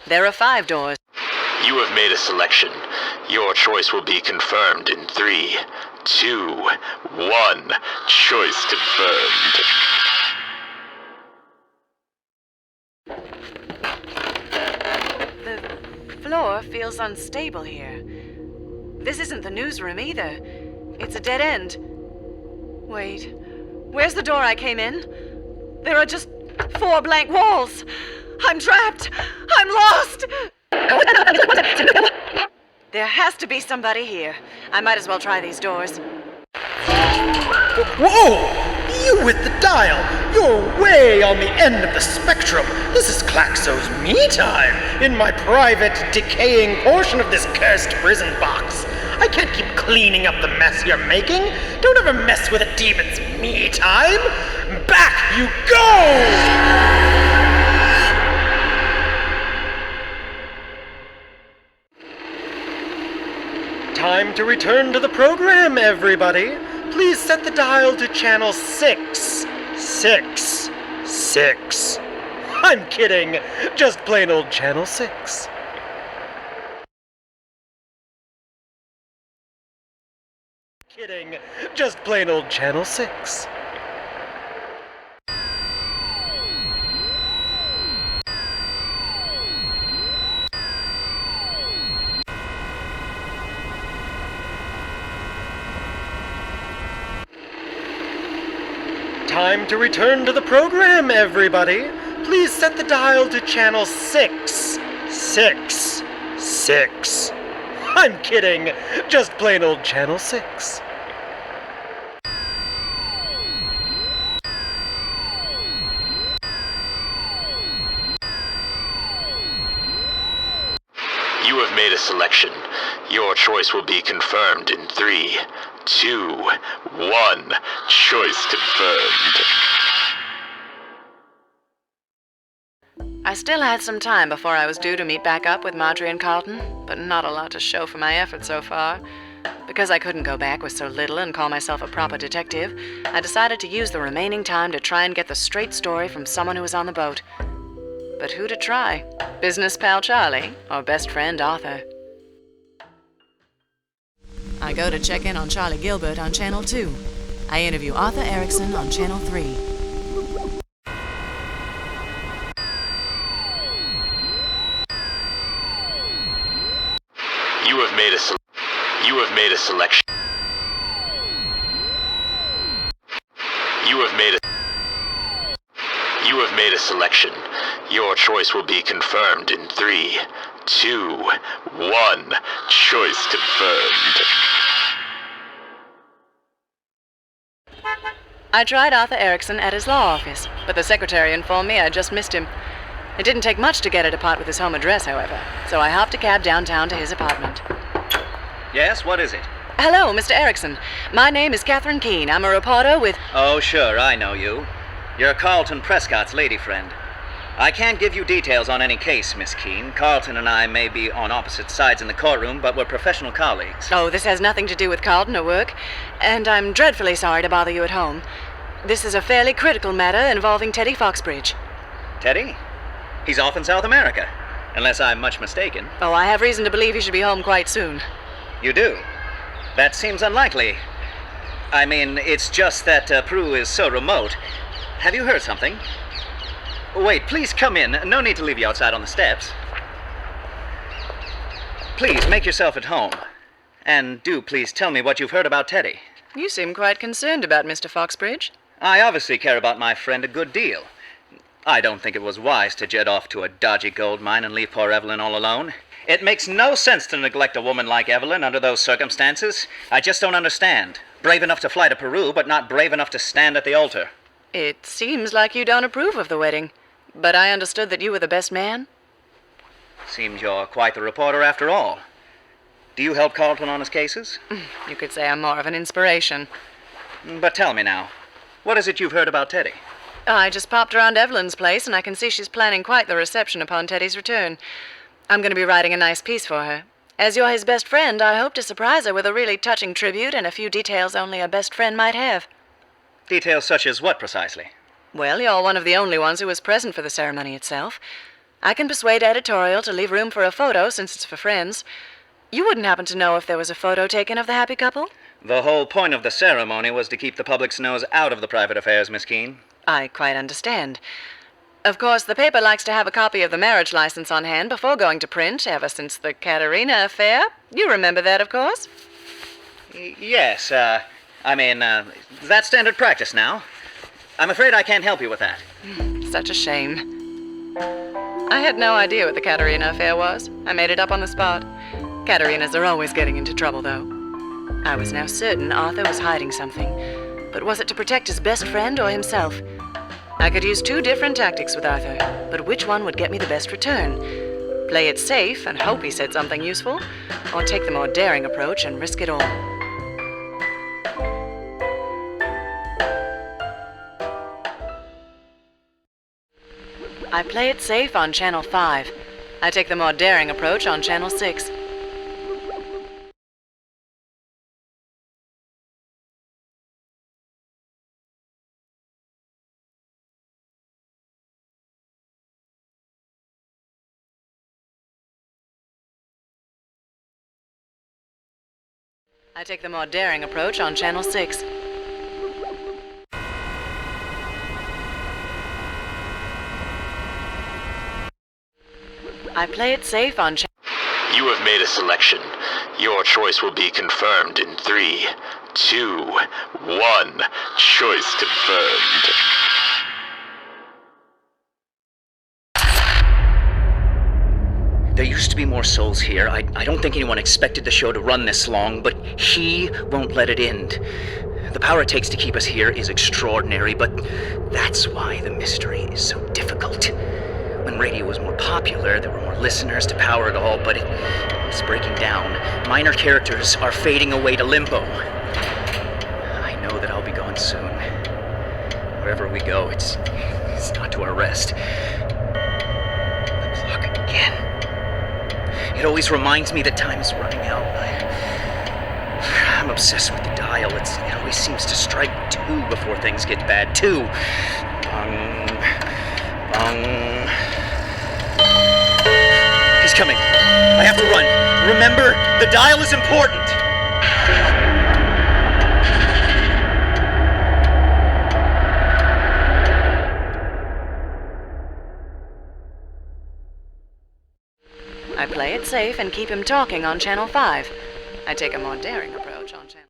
There are 5 doors. You have made a selection. Your choice will be confirmed in 3, 2, 1. Choice confirmed. The floor feels unstable here. This isn't the newsroom either. It's a dead end. Wait, where's the door I came in? There are just 4 blank walls. I'm trapped. I'm lost. There has to be somebody here. I might as well try these doors. Whoa! You with the dial! You're way on the end of the spectrum. This is Klaxo's me time, in my private, decaying portion of this cursed prison box. I can't keep cleaning up the mess you're making. Don't ever mess with a demon's me time. Back you go! Time to return to the program, everybody. Please set the dial to channel 6. 6. 6. I'm kidding. Just plain old Channel 6. Kidding. Just plain old Channel 6. Time to return to the program, everybody. Please set the dial to Channel 6. 6. 6. I'm kidding. Just plain old Channel 6. You have made a selection. Your choice will be confirmed in 3, 2, 1. Choice confirmed. I still had some time before I was due to meet back up with Marjorie and Carlton, but not a lot to show for my effort so far. Because I couldn't go back with so little and call myself a proper detective, I decided to use the remaining time to try and get the straight story from someone who was on the boat. But who to try? Business pal Charlie or best friend Arthur? I go to check in on Charlie Gilbert on Channel 2. I interview Arthur Erickson on Channel 3. You have made a selection. You have made a selection. Your choice will be confirmed in 3, 2, 1. Choice confirmed. I tried Arthur Erickson at his law office, but the secretary informed me I just missed him. It didn't take much to get it apart with his home address, however, so I hopped a cab downtown to his apartment. Yes, what is it? Hello, Mr. Erickson. My name is Catherine Keene. I'm a reporter with... Oh, sure, I know you. You're Carlton Prescott's lady friend. I can't give you details on any case, Miss Keene. Carlton and I may be on opposite sides in the courtroom, but we're professional colleagues. Oh, this has nothing to do with Carlton or work, and I'm dreadfully sorry to bother you at home. This is a fairly critical matter involving Teddy Foxbridge. Teddy? He's off in South America, unless I'm much mistaken. Oh, I have reason to believe he should be home quite soon. You do? That seems unlikely. I mean, it's just that Peru is so remote. Have you heard something? Wait, please come in. No need to leave you outside on the steps. Please, make yourself at home. And do please tell me what you've heard about Teddy. You seem quite concerned about Mr. Foxbridge. I obviously care about my friend a good deal. I don't think it was wise to jet off to a dodgy gold mine and leave poor Evelyn all alone. It makes no sense to neglect a woman like Evelyn under those circumstances. I just don't understand. Brave enough to fly to Peru, but not brave enough to stand at the altar. It seems like you don't approve of the wedding. But I understood that you were the best man? Seems you're quite the reporter after all. Do you help Carlton on his cases? You could say I'm more of an inspiration. But tell me now, what is it you've heard about Teddy? I just popped around Evelyn's place, and I can see she's planning quite the reception upon Teddy's return. I'm going to be writing a nice piece for her. As you're his best friend, I hope to surprise her with a really touching tribute and a few details only a best friend might have. Details such as what, precisely? Well, you're one of the only ones who was present for the ceremony itself. I can persuade editorial to leave room for a photo, since it's for friends. You wouldn't happen to know if there was a photo taken of the happy couple? The whole point of the ceremony was to keep the public's nose out of the private affairs, Miss Keene. I quite understand. Of course, the paper likes to have a copy of the marriage license on hand before going to print, ever since the Katerina affair. You remember that, of course? Yes, that's standard practice now. I'm afraid I can't help you with that. Such a shame. I had no idea what the Katerina affair was. I made it up on the spot. Katerinas are always getting into trouble, though. I was now certain Arthur was hiding something. But was it to protect his best friend or himself? I could use 2 different tactics with Arthur, but which one would get me the best return? Play it safe and hope he said something useful, or take the more daring approach and risk it all? I play it safe on Channel 5. I take the more daring approach on Channel 6. I take the more daring approach on Channel 6. I play it safe on You have made a selection. Your choice will be confirmed in 3, 2, 1. Choice confirmed. There used to be more souls here. I don't think anyone expected the show to run this long, but he won't let it end. The power it takes to keep us here is extraordinary, but that's why the mystery is so difficult. When radio was more popular, there were more listeners to power it all, but it's breaking down. Minor characters are fading away to limbo. I know that I'll be gone soon. Wherever we go, it's not to our rest. The clock again. It always reminds me that time is running out. I'm obsessed with the dial. It always seems to strike 2 before things get bad. 2. Bong. Bong. He's coming. I have to run. Remember, the dial is important. I play it safe and keep him talking on Channel 5. I take a more daring approach on Channel...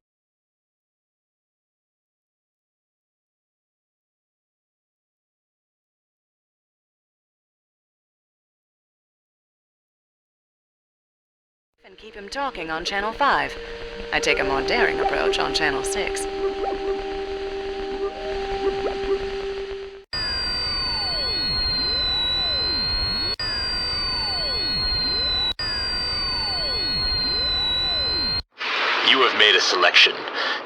and keep him talking on Channel 5. I take a more daring approach on Channel 6. You have made a selection.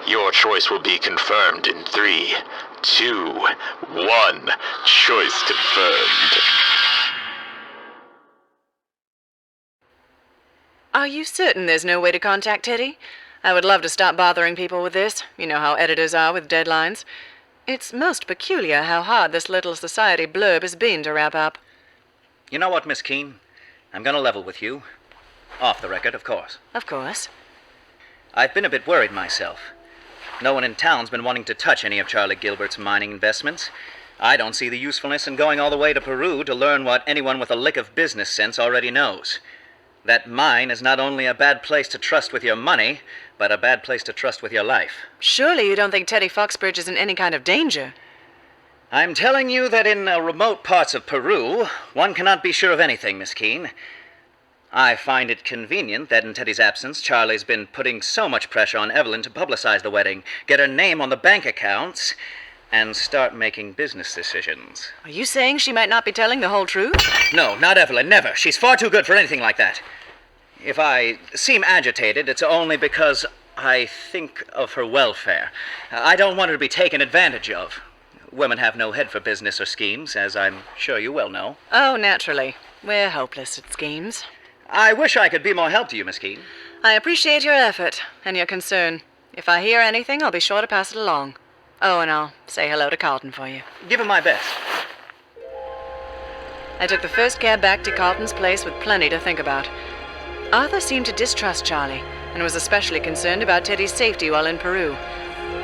Your choice will be confirmed in 3, 2, 1. Choice confirmed. Are you certain there's no way to contact Teddy? I would love to stop bothering people with this. You know how editors are with deadlines. It's most peculiar how hard this little society blurb has been to wrap up. You know what, Miss Keene? I'm gonna level with you. Off the record, of course. Of course. I've been a bit worried myself. No one in town's been wanting to touch any of Charlie Gilbert's mining investments. I don't see the usefulness in going all the way to Peru to learn what anyone with a lick of business sense already knows. That mine is not only a bad place to trust with your money, but a bad place to trust with your life. Surely you don't think Teddy Foxbridge is in any kind of danger? I'm telling you that in remote parts of Peru, one cannot be sure of anything, Miss Keene. I find it convenient that in Teddy's absence, Charlie's been putting so much pressure on Evelyn to publicize the wedding, get her name on the bank accounts, and start making business decisions. Are you saying she might not be telling the whole truth? No, not Evelyn, never. She's far too good for anything like that. If I seem agitated, it's only because I think of her welfare. I don't want her to be taken advantage of. Women have no head for business or schemes, as I'm sure you well know. Oh, naturally. We're hopeless at schemes. I wish I could be more help to you, Miss Keene. I appreciate your effort and your concern. If I hear anything, I'll be sure to pass it along. Oh, and I'll say hello to Carlton for you. Give him my best. I took the first cab back to Carlton's place with plenty to think about. Arthur seemed to distrust Charlie, and was especially concerned about Teddy's safety while in Peru.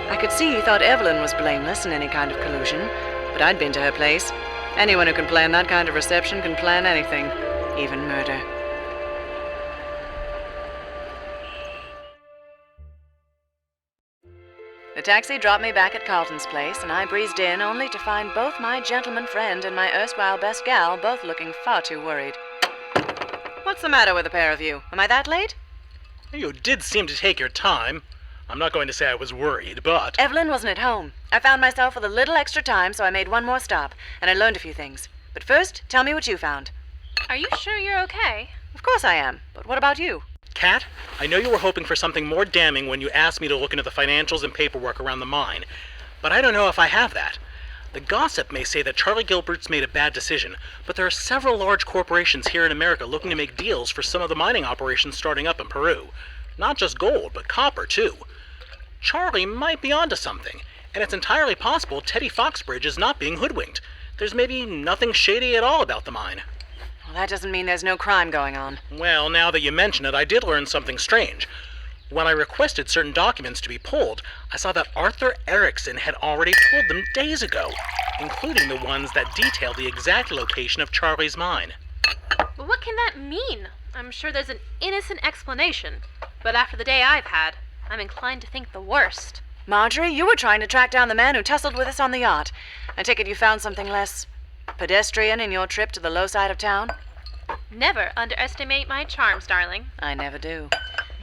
I could see he thought Evelyn was blameless in any kind of collusion, but I'd been to her place. Anyone who can plan that kind of reception can plan anything, even murder. The taxi dropped me back at Carlton's place, and I breezed in only to find both my gentleman friend and my erstwhile best gal both looking far too worried. What's the matter with the pair of you? Am I that late? You did seem to take your time. I'm not going to say I was worried, but... Evelyn wasn't at home. I found myself with a little extra time, so I made one more stop, and I learned a few things. But first, tell me what you found. Are you sure you're okay? Of course I am, but what about you? Kat, I know you were hoping for something more damning when you asked me to look into the financials and paperwork around the mine, but I don't know if I have that. The gossip may say that Charlie Gilbert's made a bad decision, but there are several large corporations here in America looking to make deals for some of the mining operations starting up in Peru. Not just gold, but copper, too. Charlie might be onto something, and it's entirely possible Teddy Foxbridge is not being hoodwinked. There's maybe nothing shady at all about the mine. Well, that doesn't mean there's no crime going on. Well, now that you mention it, I did learn something strange. When I requested certain documents to be pulled, I saw that Arthur Erickson had already pulled them days ago, including the ones that detail the exact location of Charlie's mine. But what can that mean? I'm sure there's an innocent explanation, but after the day I've had, I'm inclined to think the worst. Marjorie, you were trying to track down the man who tussled with us on the yacht. I take it you found something less pedestrian in your trip to the low side of town? Never underestimate my charms, darling. I never do.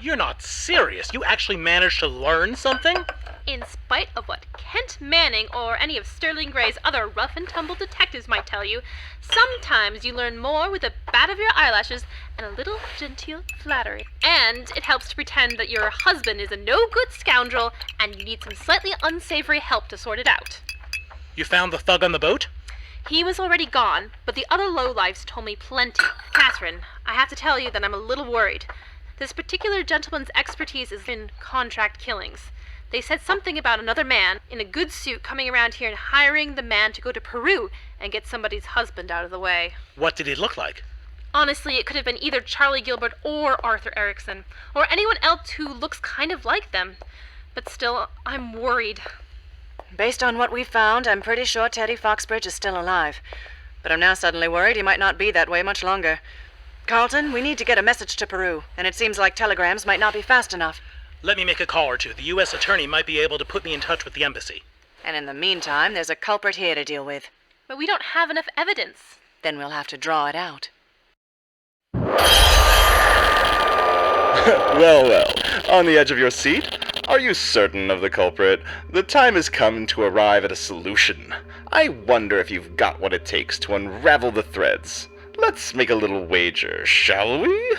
You're not serious. You actually managed to learn something? In spite of what Kent Manning or any of Sterling Gray's other rough-and-tumble detectives might tell you, sometimes you learn more with a bat of your eyelashes and a little genteel flattery. And it helps to pretend that your husband is a no-good scoundrel and you need some slightly unsavory help to sort it out. You found the thug on the boat? He was already gone, but the other lowlifes told me plenty. Catherine, I have to tell you that I'm a little worried. This particular gentleman's expertise is in contract killings. They said something about another man in a good suit coming around here and hiring the man to go to Peru and get somebody's husband out of the way. What did he look like? Honestly, it could have been either Charlie Gilbert or Arthur Erickson, or anyone else who looks kind of like them. But still, I'm worried. Based on what we found, I'm pretty sure Teddy Foxbridge is still alive. But I'm now suddenly worried he might not be that way much longer. Carlton, we need to get a message to Peru, and it seems like telegrams might not be fast enough. Let me make a call or two. The U.S. attorney might be able to put me in touch with the embassy. And in the meantime, there's a culprit here to deal with. But we don't have enough evidence. Then we'll have to draw it out. Well, on the edge of your seat? Are you certain of the culprit? The time has come to arrive at a solution. I wonder if you've got what it takes to unravel the threads. Let's make a little wager, shall we?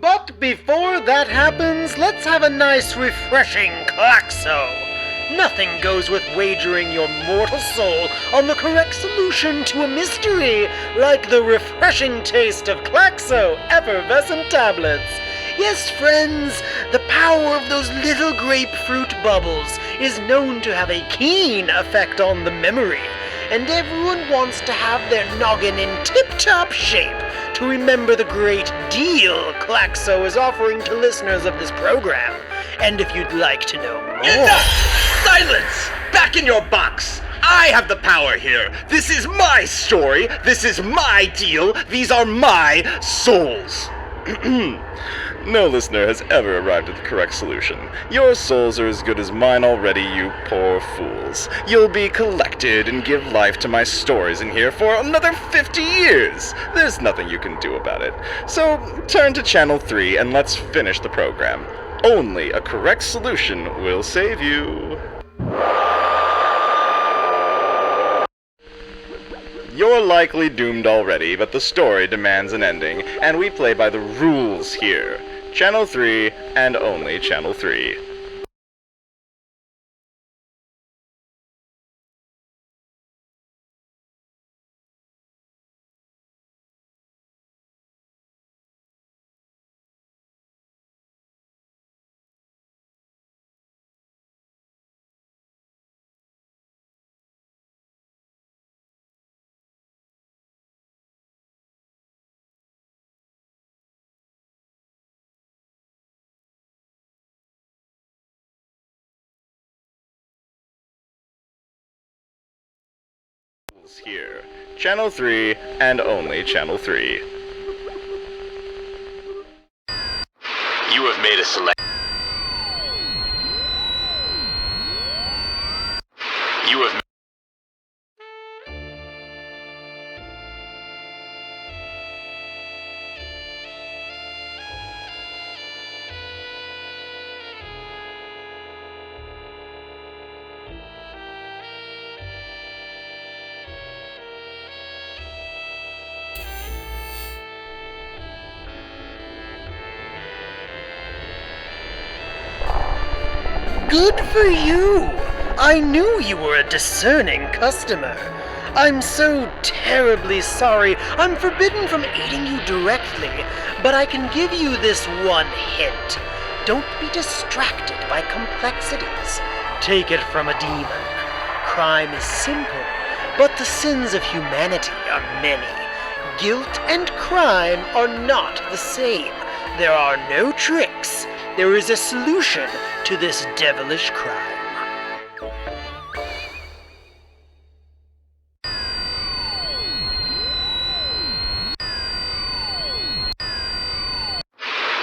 But before that happens, let's have a nice, refreshing Klaxo. Nothing goes with wagering your mortal soul on the correct solution to a mystery like the refreshing taste of Klaxo effervescent tablets. Yes, friends, the power of those little grapefruit bubbles is known to have a keen effect on the memory, and everyone wants to have their noggin in tip-top shape to remember the great deal Klaxo is offering to listeners of this program. And if you'd like to know more... Enough! Silence! Back in your box! I have the power here! This is my story! This is my deal! These are my souls! No listener has ever arrived at the correct solution. Your souls are as good as mine already, you poor fools. You'll be collected and give life to my stories in here for another 50 years. There's nothing you can do about it. So turn to Channel 3 and let's finish the program. Only a correct solution will save you. You're likely doomed already, but the story demands an ending, and we play by the rules here. Channel 3, and only Channel 3. Here, Channel 3, and only Channel 3. You have made a select. You have. Good for you! I knew you were a discerning customer. I'm so terribly sorry I'm forbidden from aiding you directly, but I can give you this one hint. Don't be distracted by complexities. Take it from a demon. Crime is simple, but the sins of humanity are many. Guilt and crime are not the same. There are no tricks, there is a solution to this devilish crime.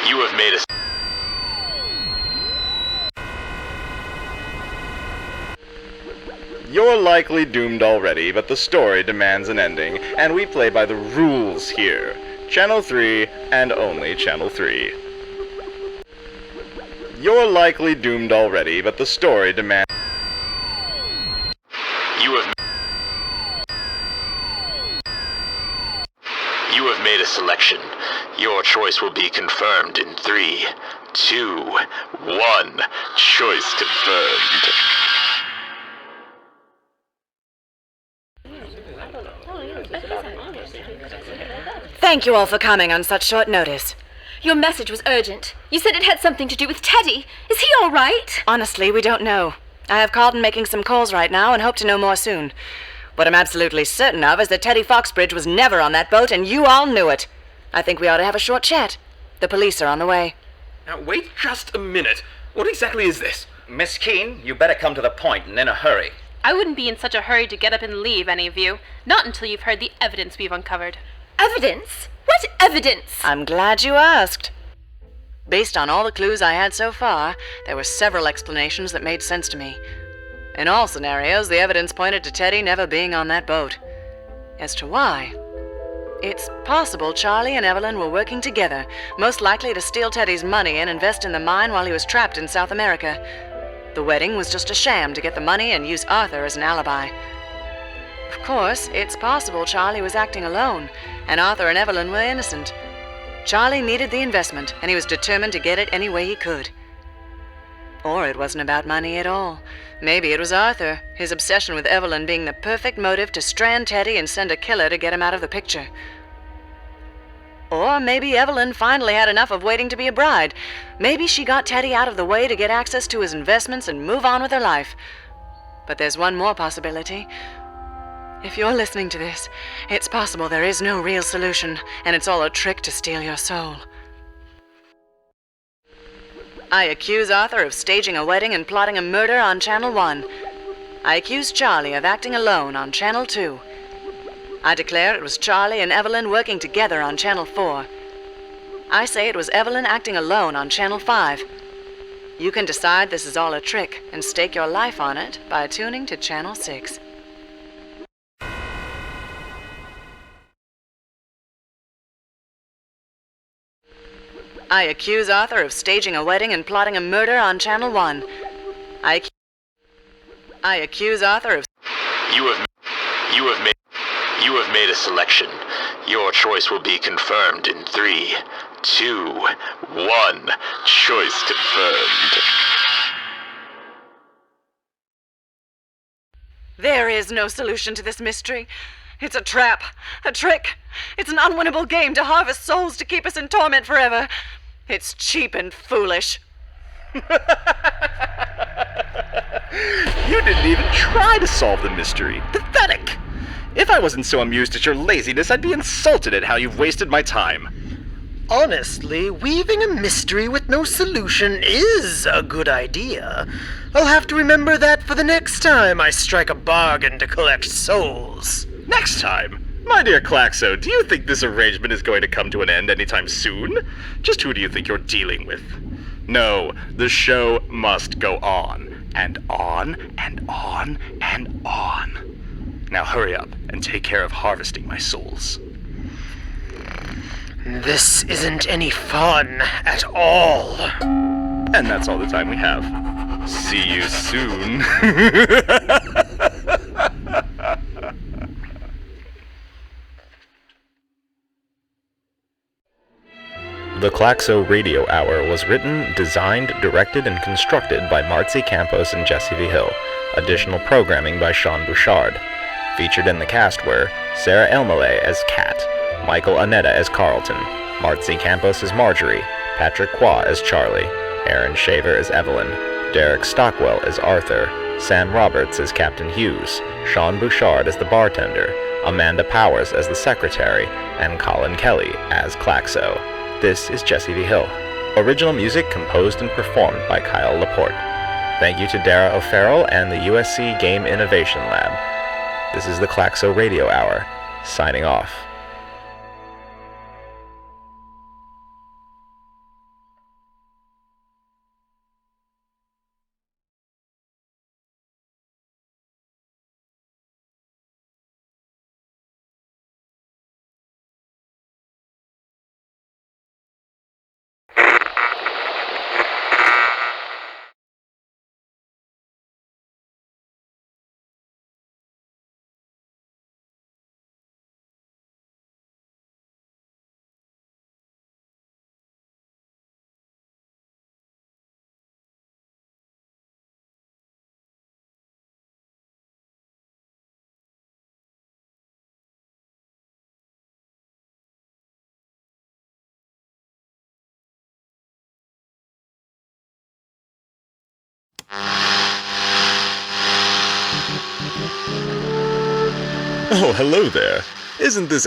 You have made a... You're likely doomed already, but the story demands an ending, and we play by the rules here. Channel 3, and only Channel 3. You're likely doomed already, but the story demands... You have made a selection. Your choice will be confirmed in 3, 2, 1. Choice confirmed. Thank you all for coming on such short notice. Your message was urgent. You said it had something to do with Teddy. Is he all right? Honestly, we don't know. I have Carlton making some calls right now and hope to know more soon. What I'm absolutely certain of is that Teddy Foxbridge was never on that boat, and you all knew it. I think we ought to have a short chat. The police are on the way. Now, wait just a minute. What exactly is this? Miss Keene, you better come to the point and in a hurry. I wouldn't be in such a hurry to get up and leave, any of you. Not until you've heard the evidence we've uncovered. Evidence? What evidence? I'm glad you asked. Based on all the clues I had so far, there were several explanations that made sense to me. In all scenarios, the evidence pointed to Teddy never being on that boat. As to why, it's possible Charlie and Evelyn were working together, most likely to steal Teddy's money and invest in the mine while he was trapped in South America. The wedding was just a sham to get the money and use Arthur as an alibi. Of course, it's possible Charlie was acting alone, and Arthur and Evelyn were innocent. Charlie needed the investment, and he was determined to get it any way he could. Or it wasn't about money at all. Maybe it was Arthur, his obsession with Evelyn being the perfect motive to strand Teddy and send a killer to get him out of the picture. Or maybe Evelyn finally had enough of waiting to be a bride. Maybe she got Teddy out of the way to get access to his investments and move on with her life. But there's one more possibility. If you're listening to this, it's possible there is no real solution, and it's all a trick to steal your soul. I accuse Arthur of staging a wedding and plotting a murder on Channel 1. I accuse Charlie of acting alone on Channel 2. I declare it was Charlie and Evelyn working together on Channel 4. I say it was Evelyn acting alone on Channel 5. You can decide this is all a trick and stake your life on it by tuning to Channel 6. I accuse Arthur of staging a wedding and plotting a murder on Channel 1. I accuse Arthur of... You have made a selection. Your choice will be confirmed in 3, 2, 1. Choice confirmed. There is no solution to this mystery. It's a trap, a trick. It's an unwinnable game to harvest souls to keep us in torment forever. It's cheap and foolish. You didn't even try to solve the mystery. Pathetic! If I wasn't so amused at your laziness, I'd be insulted at how you've wasted my time. Honestly, weaving a mystery with no solution is a good idea. I'll have to remember that for the next time I strike a bargain to collect souls. Next time? My dear Klaxo, do you think this arrangement is going to come to an end anytime soon? Just who do you think you're dealing with? No, the show must go on, and on, and on, and on. Now hurry up and take care of harvesting my souls. This isn't any fun at all. And that's all the time we have. See you soon. The Klaxo Radio Hour was written, designed, directed, and constructed by Marcy Campos and Jesse V. Hill. Additional programming by Sean Bouchard. Featured in the cast were Sarah Elmaleh as Kat, Michael Anetta as Carlton, Marcy Campos as Marjorie, Patrick Qua as Charlie, Aaron Shaver as Evelyn, Derek Stockwell as Arthur, Sam Roberts as Captain Hughes, Sean Bouchard as the bartender, Amanda Powers as the secretary, and Colin Kelly as Klaxo. This is Jesse V. Hill. Original music composed and performed by Kyle Laporte. Thank you to Dara O'Farrell and the USC Game Innovation Lab. This is the Klaxo Radio Hour, signing off. Oh, hello there. Isn't this